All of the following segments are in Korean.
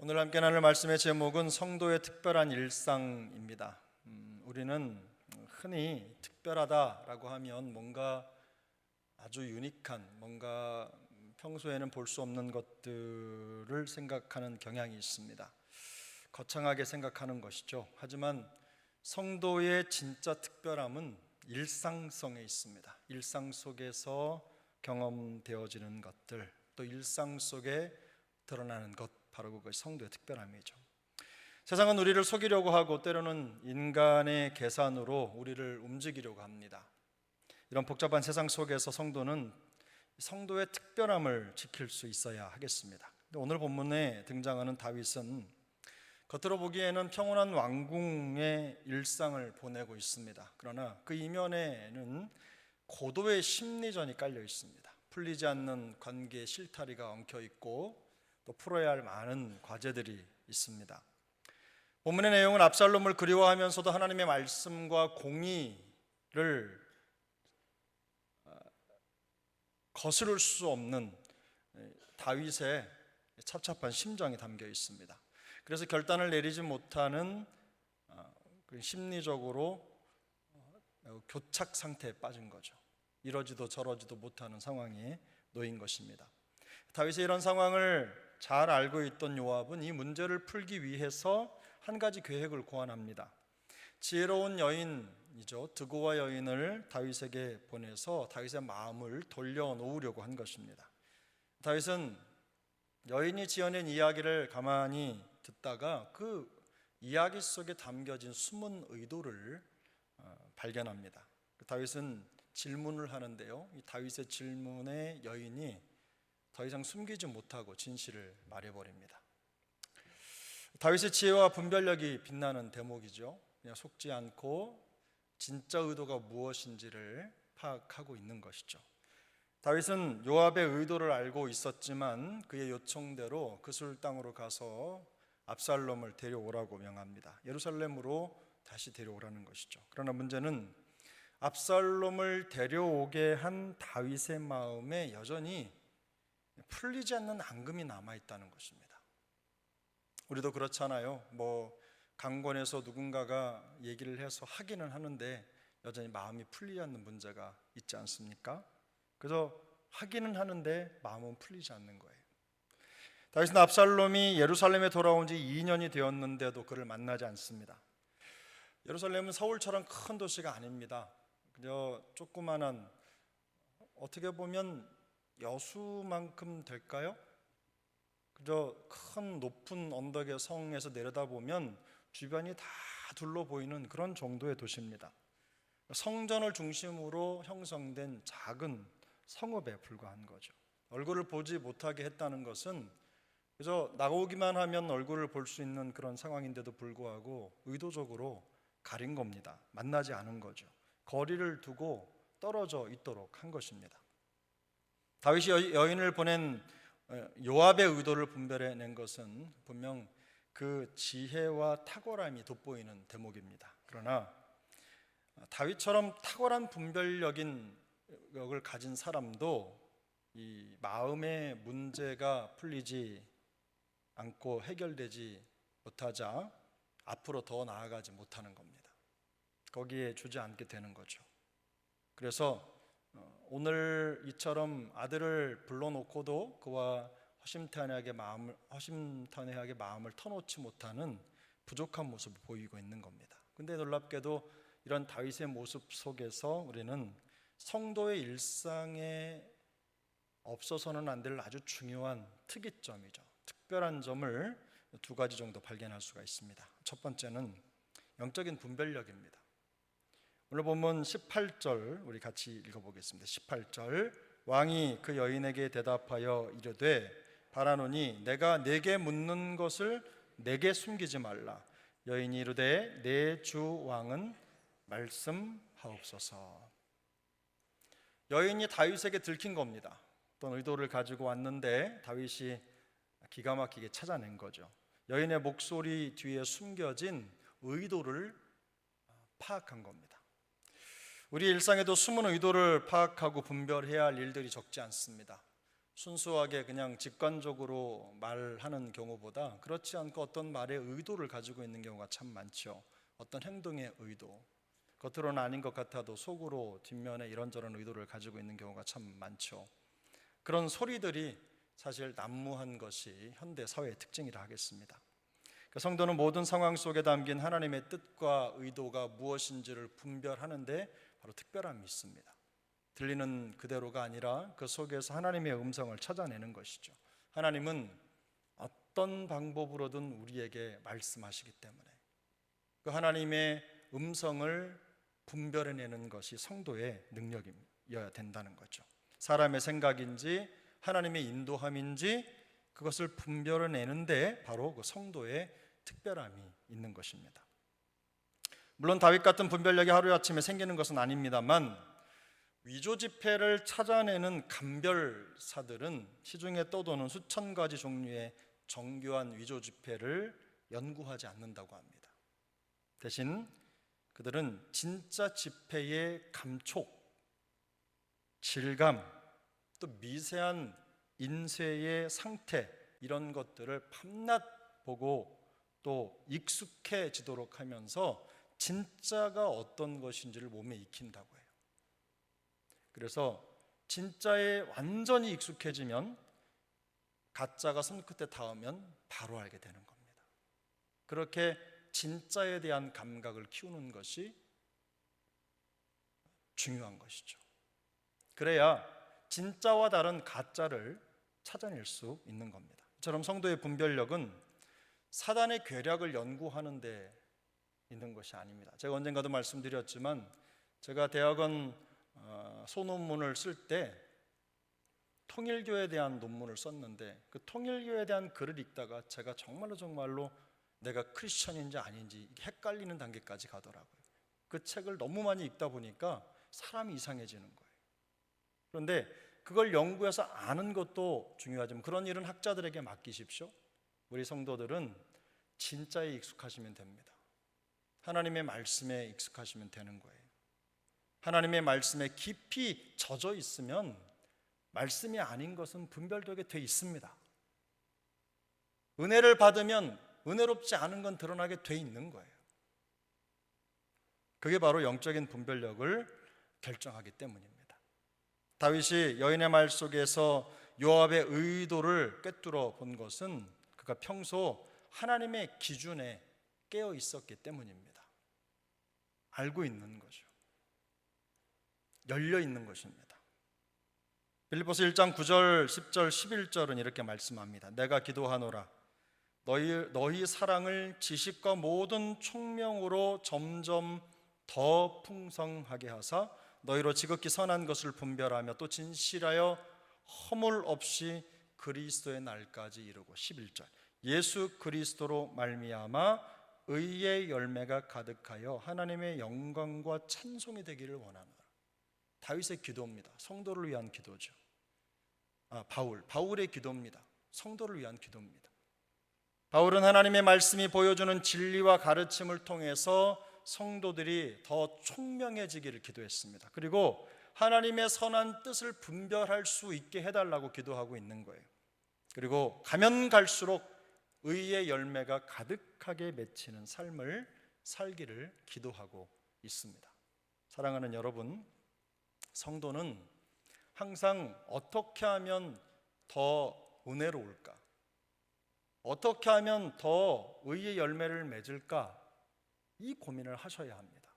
오늘 함께 나눌 말씀의 제목은 성도의 특별한 일상입니다. 우리는 흔히 특별하다라고 하면 뭔가 아주 유니크한, 뭔가 평소에는 볼 수 없는 것들을 생각하는 경향이 있습니다. 거창하게 생각하는 것이죠. 하지만 성도의 진짜 특별함은 일상성에 있습니다. 일상 속에서 경험되어지는 것들, 또 일상 속에 드러나는 것, 바로 그것이 성도의 특별함이죠. 세상은 우리를 속이려고 하고 때로는 인간의 계산으로 우리를 움직이려고 합니다. 이런 복잡한 세상 속에서 성도는 성도의 특별함을 지킬 수 있어야 하겠습니다. 오늘 본문에 등장하는 다윗은 겉으로 보기에는 평온한 왕궁의 일상을 보내고 있습니다. 그러나 그 이면에는 고도의 심리전이 깔려 있습니다. 풀리지 않는 관계의 실타리가 엉켜 있고 또 풀어야 할 많은 과제들이 있습니다. 본문의 내용은 압살롬을 그리워하면서도 하나님의 말씀과 공의를 거스를 수 없는 다윗의 찹찹한 심정이 담겨 있습니다. 그래서 결단을 내리지 못하는 심리적으로 교착 상태에 빠진 거죠. 이러지도 저러지도 못하는 상황에 놓인 것입니다. 다윗의 이런 상황을 잘 알고 있던 요압은 이 문제를 풀기 위해서 한 가지 계획을 고안합니다. 지혜로운 여인이죠. 드고와 여인을 다윗에게 보내서 다윗의 마음을 돌려놓으려고 한 것입니다. 다윗은 여인이 지어낸 이야기를 가만히 듣다가 그 이야기 속에 담겨진 숨은 의도를 발견합니다. 다윗은 질문을 하는데요, 이 다윗의 질문에 여인이 더 이상 숨기지 못하고 진실을 말해버립니다. 다윗의 지혜와 분별력이 빛나는 대목이죠. 그냥 속지 않고 진짜 의도가 무엇인지를 파악하고 있는 것이죠. 다윗은 요압의 의도를 알고 있었지만 그의 요청대로 그술 땅으로 가서 압살롬을 데려오라고 명합니다. 예루살렘으로 다시 데려오라는 것이죠. 그러나 문제는 압살롬을 데려오게 한 다윗의 마음에 여전히 풀리지 않는 앙금이 남아있다는 것입니다. 우리도 그렇잖아요. 강권에서 누군가가 얘기를 해서 하기는 하는데 여전히 마음이 풀리지 않는 문제가 있지 않습니까? 그래서 하기는 하는데 마음은 풀리지 않는 거예요. 다윗은 압살롬이 예루살렘에 돌아온 지 2년이 되었는데도 그를 만나지 않습니다. 예루살렘은 서울처럼 큰 도시가 아닙니다. 그저 조그만한, 어떻게 보면 여수만큼 될까요? 그저 큰 높은 언덕의 성에서 내려다보면 주변이 다 둘러 보이는 그런 정도의 도시입니다. 성전을 중심으로 형성된 작은 성읍에 불과한 거죠. 얼굴을 보지 못하게 했다는 것은 그저 나오기만 하면 얼굴을 볼 수 있는 그런 상황인데도 불구하고 의도적으로 가린 겁니다. 만나지 않은 거죠. 거리를 두고 떨어져 있도록 한 것입니다. 다윗이 여인을 보낸 요압의 의도를 분별해낸 것은 분명 그 지혜와 탁월함이 돋보이는 대목입니다. 그러나 다윗처럼 탁월한 분별력을 가진 사람도 이 마음의 문제가 풀리지 않고 해결되지 못하자 앞으로 더 나아가지 못하는 겁니다. 거기에 주지 않게 되는 거죠. 그래서 오늘 이처럼 아들을 불러놓고도 그와 허심탄회하게 마음을 터놓지 못하는 부족한 모습을 보이고 있는 겁니다. 근데 놀랍게도 이런 다윗의 모습 속에서 우리는 성도의 일상에 없어서는 안 될 아주 중요한 특이점이죠. 특별한 점을 두 가지 정도 발견할 수가 있습니다. 첫 번째는 영적인 분별력입니다. 오늘 본문 18절 우리 같이 읽어보겠습니다. 18절 왕이 그 여인에게 대답하여 이르되 바라노니 내가 네게 묻는 것을 내게 숨기지 말라. 여인이 이르되 내 주 왕은 말씀하옵소서. 여인이 다윗에게 들킨 겁니다. 어떤 의도를 가지고 왔는데 다윗이 기가 막히게 찾아낸 거죠. 여인의 목소리 뒤에 숨겨진 의도를 파악한 겁니다. 우리 일상에도 숨은 의도를 파악하고 분별해야 할 일들이 적지 않습니다. 순수하게 그냥 직관적으로 말하는 경우보다 그렇지 않고 어떤 말의 의도를 가지고 있는 경우가 참 많죠. 어떤 행동의 의도, 겉으로는 아닌 것 같아도 속으로 뒷면에 이런저런 의도를 가지고 있는 경우가 참 많죠. 그런 소리들이 사실 난무한 것이 현대 사회의 특징이라 하겠습니다. 성도는 모든 상황 속에 담긴 하나님의 뜻과 의도가 무엇인지를 분별하는데 바로 특별함이 있습니다. 들리는 그대로가 아니라 그 속에서 하나님의 음성을 찾아내는 것이죠. 하나님은 어떤 방법으로든 우리에게 말씀하시기 때문에 그 하나님의 음성을 분별해내는 것이 성도의 능력이어야 된다는 거죠. 사람의 생각인지 하나님의 인도함인지 그것을 분별해내는데 바로 그 성도의 특별함이 있는 것입니다. 물론 다윗 같은 분별력이 하루아침에 생기는 것은 아닙니다만 위조지폐를 찾아내는 감별사들은 시중에 떠도는 수천 가지 종류의 정교한 위조지폐를 연구하지 않는다고 합니다. 대신 그들은 진짜 지폐의 감촉, 질감, 또 미세한 인쇄의 상태 이런 것들을 밤낮 보고 또 익숙해지도록 하면서 진짜가 어떤 것인지를 몸에 익힌다고 해요. 그래서 진짜에 완전히 익숙해지면 가짜가 손끝에 닿으면 바로 알게 되는 겁니다. 그렇게 진짜에 대한 감각을 키우는 것이 중요한 것이죠. 그래야 진짜와 다른 가짜를 찾아낼 수 있는 겁니다. 이처럼 성도의 분별력은 사단의 괴략을 연구하는 데 있는 것이 아닙니다. 제가 언젠가도 말씀드렸지만 제가 대학원 소논문을 쓸 때 통일교에 대한 논문을 썼는데 그 통일교에 대한 글을 읽다가 제가 정말로 내가 크리스천인지 아닌지 헷갈리는 단계까지 가더라고요. 그 책을 너무 많이 읽다 보니까 사람이 이상해지는 거예요. 그런데 그걸 연구해서 아는 것도 중요하지만 그런 일은 학자들에게 맡기십시오. 우리 성도들은 진짜에 익숙하시면 됩니다. 하나님의 말씀에 익숙하시면 되는 거예요. 하나님의 말씀에 깊이 젖어 있으면 말씀이 아닌 것은 분별되게 돼 있습니다. 은혜를 받으면 은혜롭지 않은 건 드러나게 돼 있는 거예요. 그게 바로 영적인 분별력을 결정하기 때문입니다. 다윗이 여인의 말 속에서 요압의 의도를 꿰뚫어 본 것은 그가 평소 하나님의 기준에 깨어 있었기 때문입니다. 알고 있는 거죠. 열려 있는 것입니다. 빌립보서 1장 9절, 10절, 11절은 이렇게 말씀합니다. 내가 기도하노라 너희 사랑을 지식과 모든 총명으로 점점 더 풍성하게 하사 너희로 지극히 선한 것을 분별하며 또 진실하여 허물 없이 그리스도의 날까지 이르고 11절 예수 그리스도로 말미암아 의의 열매가 가득하여 하나님의 영광과 찬송이 되기를 원하노라. 다윗의 기도입니다. 성도를 위한 기도죠. 바울의 기도입니다. 성도를 위한 기도입니다. 바울은 하나님의 말씀이 보여주는 진리와 가르침을 통해서 성도들이 더 총명해지기를 기도했습니다. 그리고 하나님의 선한 뜻을 분별할 수 있게 해달라고 기도하고 있는 거예요. 그리고 가면 갈수록 의의 열매가 가득하게 맺히는 삶을 살기를 기도하고 있습니다. 사랑하는 여러분, 성도는 항상 어떻게 하면 더 은혜로울까? 어떻게 하면 더 의의 열매를 맺을까? 이 고민을 하셔야 합니다.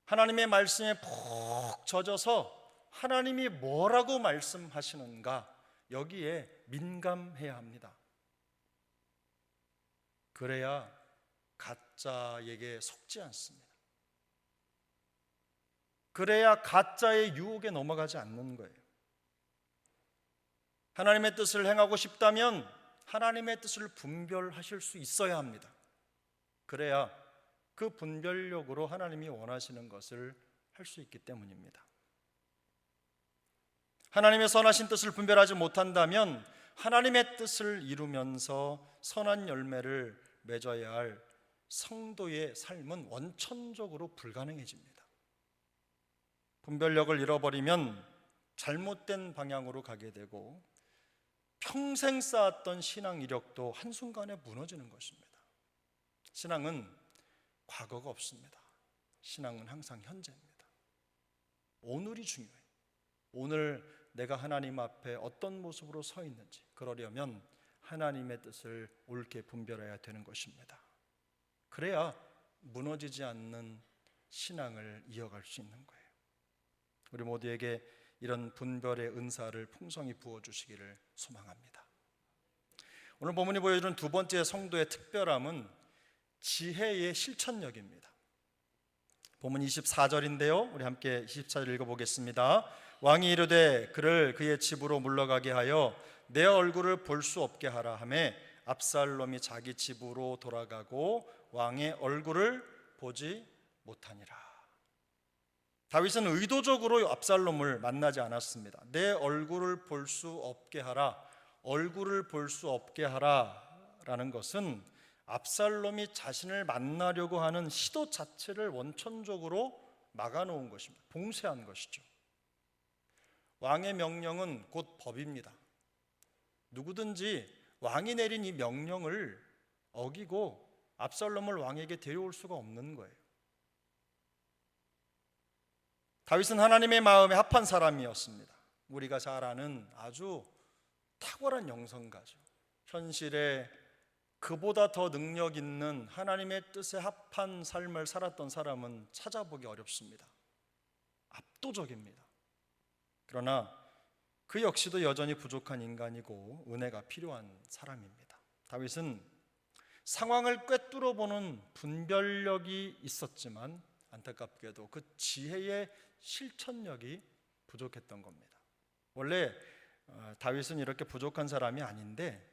하나님의 말씀에 푹 젖어서 하나님이 뭐라고 말씀하시는가? 여기에 민감해야 합니다. 그래야 가짜에게 속지 않습니다. 그래야 가짜의 유혹에 넘어가지 않는 거예요. 하나님의 뜻을 행하고 싶다면 하나님의 뜻을 분별하실 수 있어야 합니다. 그래야 그 분별력으로 하나님이 원하시는 것을 할 수 있기 때문입니다. 하나님의 선하신 뜻을 분별하지 못한다면 하나님의 뜻을 이루면서 선한 열매를 맺어야 할 성도의 삶은 원천적으로 불가능해집니다. 분별력을 잃어버리면 잘못된 방향으로 가게 되고 평생 쌓았던 신앙 이력도 한순간에 무너지는 것입니다. 신앙은 과거가 없습니다. 신앙은 항상 현재입니다. 오늘이 중요해요. 오늘 내가 하나님 앞에 어떤 모습으로 서 있는지, 그러려면 하나님의 뜻을 옳게 분별해야 되는 것입니다. 그래야 무너지지 않는 신앙을 이어갈 수 있는 거예요. 우리 모두에게 이런 분별의 은사를 풍성히 부어주시기를 소망합니다. 오늘 본문이 보여주는 두 번째 성도의 특별함은 지혜의 실천력입니다. 본문 24절인데요, 우리 함께 24절 읽어보겠습니다. 왕이 이르되 그를 그의 집으로 물러가게 하여 내 얼굴을 볼 수 없게 하라 하매 압살롬이 자기 집으로 돌아가고 왕의 얼굴을 보지 못하니라. 다윗은 의도적으로 압살롬을 만나지 않았습니다. 내 얼굴을 볼 수 없게 하라, 얼굴을 볼 수 없게 하라라는 것은 압살롬이 자신을 만나려고 하는 시도 자체를 원천적으로 막아놓은 것입니다. 봉쇄한 것이죠. 왕의 명령은 곧 법입니다. 누구든지 왕이 내린 이 명령을 어기고 압살롬을 왕에게 데려올 수가 없는 거예요. 다윗은 하나님의 마음에 합한 사람이었습니다. 우리가 잘 아는 아주 탁월한 영성가죠. 현실에 그보다 더 능력 있는 하나님의 뜻에 합한 삶을 살았던 사람은 찾아보기 어렵습니다. 압도적입니다. 그러나 그 역시도 여전히 부족한 인간이고 은혜가 필요한 사람입니다. 다윗은 상황을 꿰뚫어 보는 분별력이 있었지만 안타깝게도 그 지혜의 실천력이 부족했던 겁니다. 원래 다윗은 이렇게 부족한 사람이 아닌데,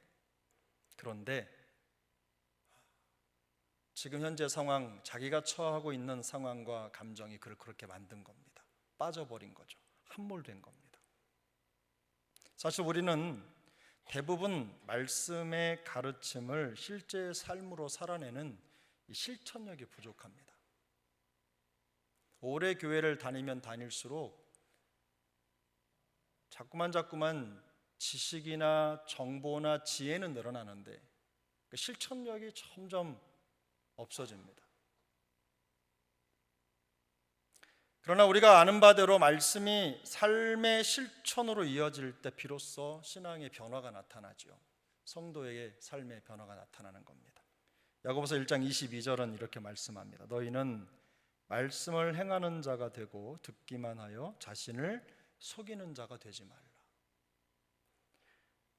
그런데 지금 현재 상황, 자기가 처하고 있는 상황과 감정이 그를 그렇게 만든 겁니다. 빠져버린 거죠. 함몰된 겁니다. 사실 우리는 대부분 말씀의 가르침을 실제 삶으로 살아내는 이 실천력이 부족합니다. 오래 교회를 다니면 다닐수록 자꾸만 지식이나 정보나 지혜는 늘어나는데 그 실천력이 점점 없어집니다. 그러나 우리가 아는 바대로 말씀이 삶의 실천으로 이어질 때 비로소 신앙의 변화가 나타나죠. 성도에게 삶의 변화가 나타나는 겁니다. 야고보서 1장 22절은 이렇게 말씀합니다. 너희는 말씀을 행하는 자가 되고 듣기만 하여 자신을 속이는 자가 되지 말라.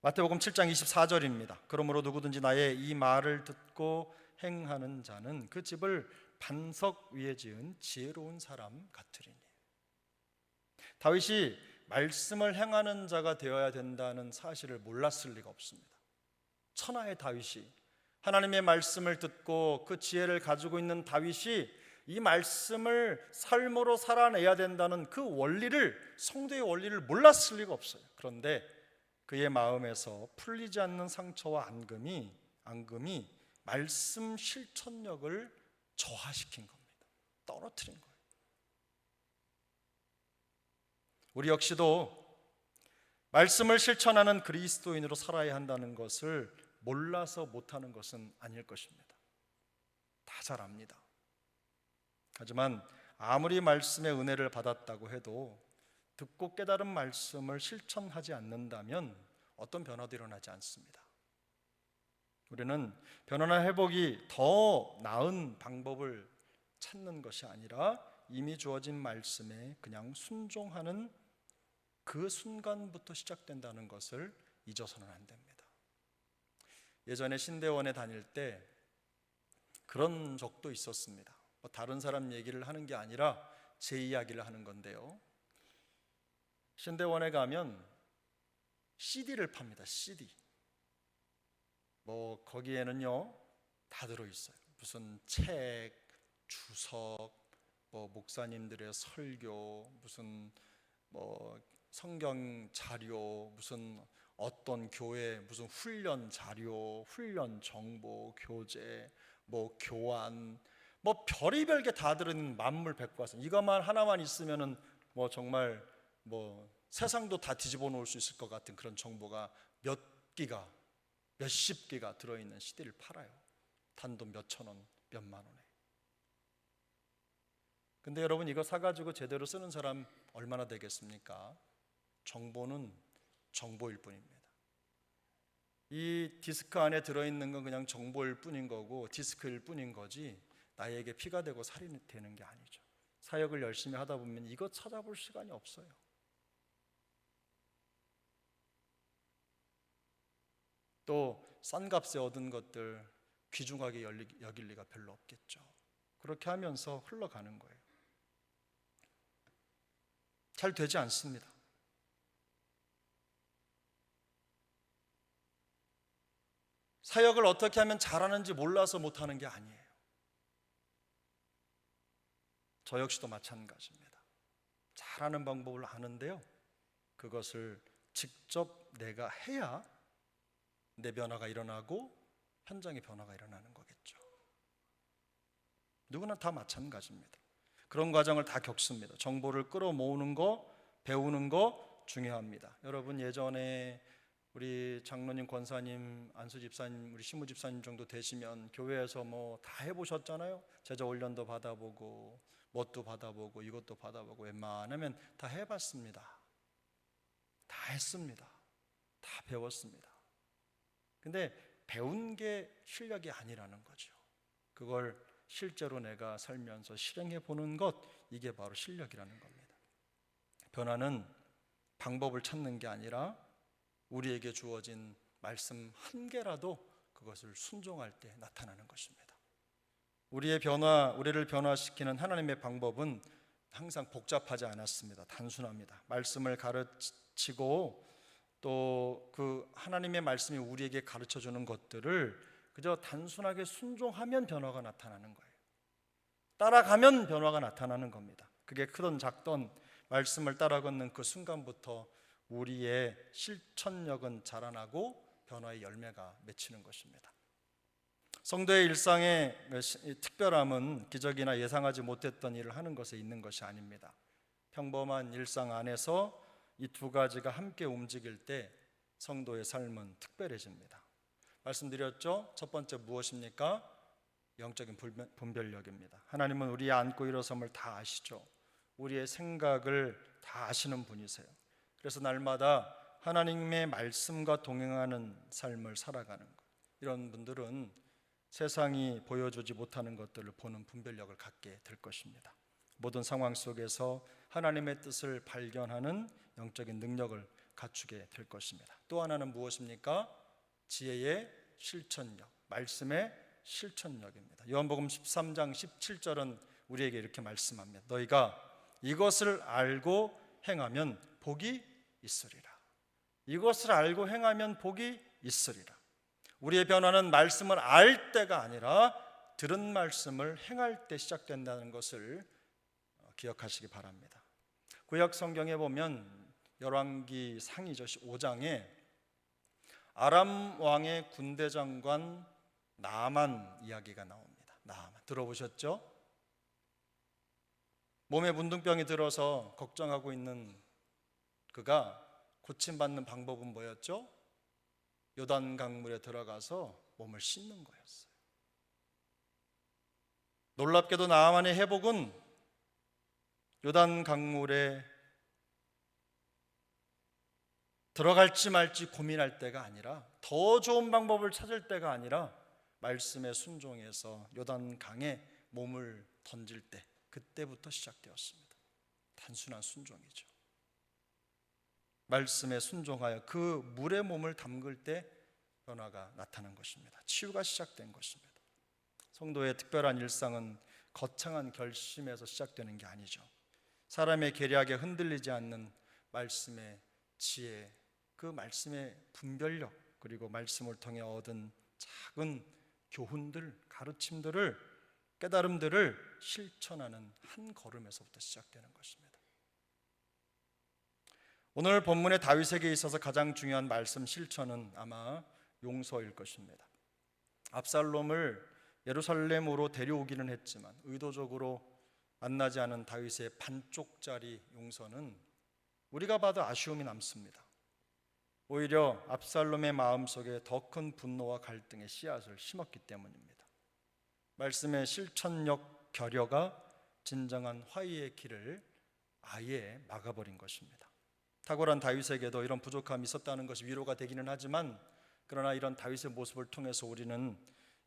마태복음 7장 24절입니다. 그러므로 누구든지 나의 이 말을 듣고 행하는 자는 그 집을 반석 위에 지은 지혜로운 사람 같으리니. 다윗이 말씀을 행하는 자가 되어야 된다는 사실을 몰랐을 리가 없습니다. 천하의 다윗이, 하나님의 말씀을 듣고 그 지혜를 가지고 있는 다윗이 이 말씀을 삶으로 살아내야 된다는 그 원리를, 성도의 원리를 몰랐을 리가 없어요. 그런데 그의 마음에서 풀리지 않는 상처와 앙금이 말씀 실천력을 저하시킨 겁니다. 떨어뜨린 거예요. 우리 역시도 말씀을 실천하는 그리스도인으로 살아야 한다는 것을 몰라서 못하는 것은 아닐 것입니다. 다 잘 압니다. 하지만 아무리 말씀의 은혜를 받았다고 해도 듣고 깨달은 말씀을 실천하지 않는다면 어떤 변화도 일어나지 않습니다. 우리는 변화나 회복이 더 나은 방법을 찾는 것이 아니라 이미 주어진 말씀에 그냥 순종하는 그 순간부터 시작된다는 것을 잊어서는 안 됩니다. 예전에 신대원에 다닐 때 그런 적도 있었습니다. 다른 사람 얘기를 하는 게 아니라 제 이야기를 하는 건데요. 신대원에 가면 CD를 팝니다. CD. 거기에는요 다 들어있어요. 무슨 책, 주석, 목사님들의 설교, 무슨 성경 자료, 무슨 어떤 교회 무슨 훈련 자료, 훈련 정보, 교재, 교환, 별의별 게 다 들어있는 만물 백과사. 이것만 하나만 있으면은 정말 세상도 다 뒤집어 놓을 수 있을 것 같은 그런 정보가 몇 기가, 몇십 기가 들어있는 CD를 팔아요. 단돈 몇천 원, 몇만 원에. 근데 여러분, 이거 사가지고 제대로 쓰는 사람 얼마나 되겠습니까? 정보는 정보일 뿐입니다. 이 디스크 안에 들어있는 건 그냥 정보일 뿐인 거고 디스크일 뿐인 거지 나에게 피가 되고 살이 되는 게 아니죠. 사역을 열심히 하다 보면 이거 찾아볼 시간이 없어요. 또 싼 값에 얻은 것들 귀중하게 여길 리가 별로 없겠죠. 그렇게 하면서 흘러가는 거예요. 잘 되지 않습니다. 사역을 어떻게 하면 잘하는지 몰라서 못하는 게 아니에요. 저 역시도 마찬가지입니다. 잘하는 방법을 아는데요, 그것을 직접 내가 해야 내 변화가 일어나고 현장의 변화가 일어나는 거겠죠. 누구나 다 마찬가지입니다. 그런 과정을 다 겪습니다. 정보를 끌어모으는 거, 배우는 거 중요합니다. 여러분, 예전에 우리 장로님, 권사님, 안수 집사님, 우리 시무 집사님 정도 되시면 교회에서 뭐 다 해보셨잖아요. 제자 훈련도 받아보고 뭣도 받아보고 이것도 받아보고 웬만하면 다 해봤습니다. 다 했습니다. 다 배웠습니다. 근데 배운 게 실력이 아니라는 거죠. 그걸 실제로 내가 살면서 실행해 보는 것, 이게 바로 실력이라는 겁니다. 변화는 방법을 찾는 게 아니라 우리에게 주어진 말씀 한 개라도 그것을 순종할 때 나타나는 것입니다. 우리의 변화, 우리를 변화시키는 하나님의 방법은 항상 복잡하지 않았습니다. 단순합니다. 말씀을 가르치고 또 그 하나님의 말씀이 우리에게 가르쳐 주는 것들을 그저 단순하게 순종하면 변화가 나타나는 거예요. 따라가면 변화가 나타나는 겁니다. 그게 크든 작든 말씀을 따라 걷는 그 순간부터 우리의 실천력은 자라나고 변화의 열매가 맺히는 것입니다. 성도의 일상의 특별함은 기적이나 예상하지 못했던 일을 하는 것에 있는 것이 아닙니다. 평범한 일상 안에서 이 두 가지가 함께 움직일 때 성도의 삶은 특별해집니다. 말씀드렸죠? 첫 번째 무엇입니까? 영적인 분별력입니다. 하나님은 우리의 앉고 일어섬을 다 아시죠. 우리의 생각을 다 아시는 분이세요. 그래서 날마다 하나님의 말씀과 동행하는 삶을 살아가는 것, 이런 분들은 세상이 보여주지 못하는 것들을 보는 분별력을 갖게 될 것입니다. 모든 상황 속에서 하나님의 뜻을 발견하는 영적인 능력을 갖추게 될 것입니다. 또 하나는 무엇입니까? 지혜의 실천력, 말씀의 실천력입니다. 요한복음 13장 17절은 우리에게 이렇게 말씀합니다. 너희가 이것을 알고 행하면 복이 있으리라. 이것을 알고 행하면 복이 있으리라. 우리의 변화는 말씀을 알 때가 아니라 들은 말씀을 행할 때 시작된다는 것을 기억하시기 바랍니다. 구약 성경에 보면 열왕기 상이죠, 5장에 아람 왕의 군대 장관 나만 이야기가 나옵니다. 나만 들어보셨죠? 몸에 문둥병이 들어서 걱정하고 있는 그가 고침받는 방법은 뭐였죠? 요단 강물에 들어가서 몸을 씻는 거였어요. 놀랍게도 나만의 회복은 요단 강물에 들어갈지 말지 고민할 때가 아니라, 더 좋은 방법을 찾을 때가 아니라 말씀에 순종해서 요단강에 몸을 던질 때, 그때부터 시작되었습니다. 단순한 순종이죠. 말씀에 순종하여 그 물에 몸을 담글 때 변화가 나타난 것입니다. 치유가 시작된 것입니다. 성도의 특별한 일상은 거창한 결심에서 시작되는 게 아니죠. 사람의 계략에 흔들리지 않는 말씀의 지혜, 그 말씀의 분별력, 그리고 말씀을 통해 얻은 작은 교훈들, 가르침들을, 깨달음들을 실천하는 한 걸음에서부터 시작되는 것입니다. 오늘 본문의 다윗에게 있어서 가장 중요한 말씀 실천은 아마 용서일 것입니다. 압살롬을 예루살렘으로 데려오기는 했지만 의도적으로 만나지 않은 다윗의 반쪽짜리 용서는 우리가 봐도 아쉬움이 남습니다. 오히려 압살롬의 마음속에 더 큰 분노와 갈등의 씨앗을 심었기 때문입니다. 말씀의 실천력 결여가 진정한 화해의 길을 아예 막아버린 것입니다. 탁월한 다윗에게도 이런 부족함이 있었다는 것이 위로가 되기는 하지만, 그러나 이런 다윗의 모습을 통해서 우리는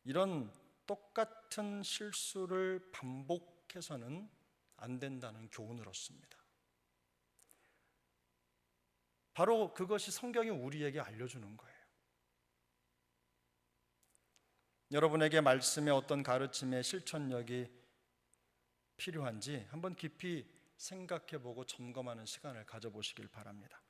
이런 똑같은 실수를 반복해서는 안 된다는 교훈을 얻습니다. 바로 그것이 성경이 우리에게 알려주는 거예요. 여러분에게 말씀의 어떤 가르침의 실천력이 필요한지 한번 깊이 생각해보고 점검하는 시간을 가져보시길 바랍니다.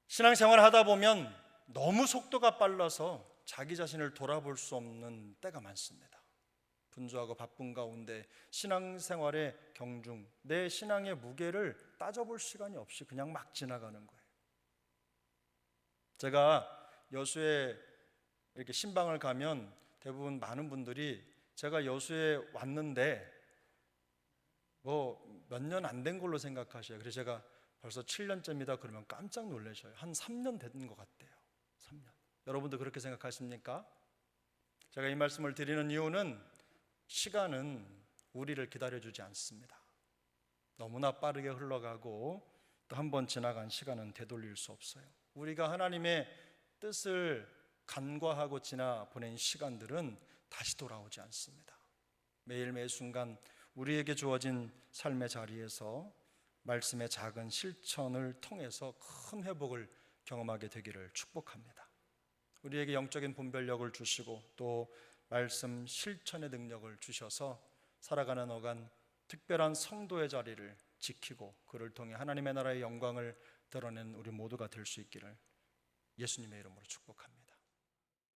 신앙생활을 하다 보면 너무 속도가 빨라서 자기 자신을 돌아볼 수 없는 때가 많습니다. 분주하고 바쁜 가운데 신앙생활의 경중, 내 신앙의 무게를 따져볼 시간이 없이 그냥 막 지나가는 거예요. 제가 여수에 이렇게 신방을 가면 대부분 많은 분들이 제가 여수에 왔는데 뭐 몇 년 안 된 걸로 생각하셔요. 그래서 제가 벌써 7년째입니다 그러면 깜짝 놀라셔요. 한 3년 된 것 같대요. 3년. 여러분도 그렇게 생각하십니까? 제가 이 말씀을 드리는 이유는 시간은 우리를 기다려주지 않습니다. 너무나 빠르게 흘러가고 또 한 번 지나간 시간은 되돌릴 수 없어요. 우리가 하나님의 뜻을 간과하고 지나 보낸 시간들은 다시 돌아오지 않습니다. 매일 매 순간 우리에게 주어진 삶의 자리에서 말씀의 작은 실천을 통해서 큰 회복을 경험하게 되기를 축복합니다. 우리에게 영적인 분별력을 주시고 또 말씀 실천의 능력을 주셔서 살아가는 어간 특별한 성도의 자리를 지키고 그를 통해 하나님의 나라의 영광을 드러낸 우리 모두가 될 수 있기를 예수님의 이름으로 축복합니다.